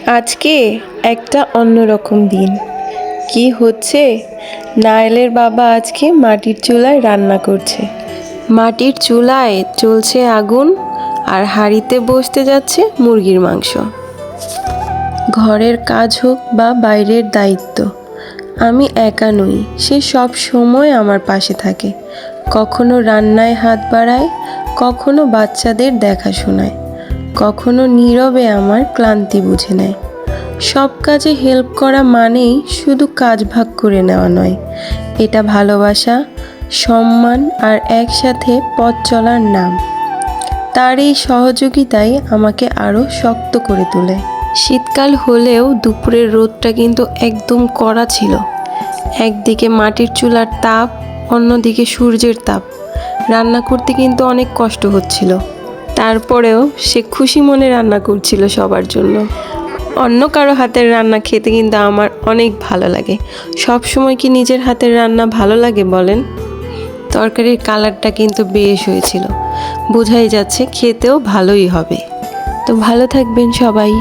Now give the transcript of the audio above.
আজকে একটা অন্যরকম দিন। কি হচ্ছে? নায়েলের বাবা আজকে মাটির চুলায় রান্না করছে। মাটির চুলায় জ্বলছে আগুন আর হাঁড়িতে বসতে যাচ্ছে মুরগির মাংস। ঘরের কাজ হোক বা বাইরের দায়িত্ব, আমি একা নই, সে সব সময় আমার পাশে থাকে। কখনো রান্নায় হাত বাড়ায়, কখনো বাচ্চাদের দেখাশোনায়, কখনো নীরবে আমার ক্লান্তি বুঝে নেয়। সব কাজে হেল্প করা মানেই শুধু কাজ ভাগ করে নেওয়া নয়, এটা ভালোবাসা, সম্মান আর একসাথে পথ চলার নাম। তার এই সহযোগিতাই আমাকে আরও শক্ত করে তোলে। শীতকাল হলেও দুপুরের রোদটা কিন্তু একদম কড়া ছিল। একদিকে মাটির চুলার তাপ, অন্যদিকে সূর্যের তাপ। রান্না করতে কিন্তু অনেক কষ্ট হচ্ছিল, তারপরেও সে খুশি মনে রান্না করছিল সবার জন্য। অন্য কারো হাতের রান্না খেতে কিন্তু আমার অনেক ভালো লাগে। সব সময় কি নিজের হাতের রান্না ভালো লাগে বলেন? তরকারির কালারটা কিন্তু বেশ হয়েছিল, বোঝাই যাচ্ছে খেতেও ভালোই হবে। তো ভালো থাকবেন সবাই।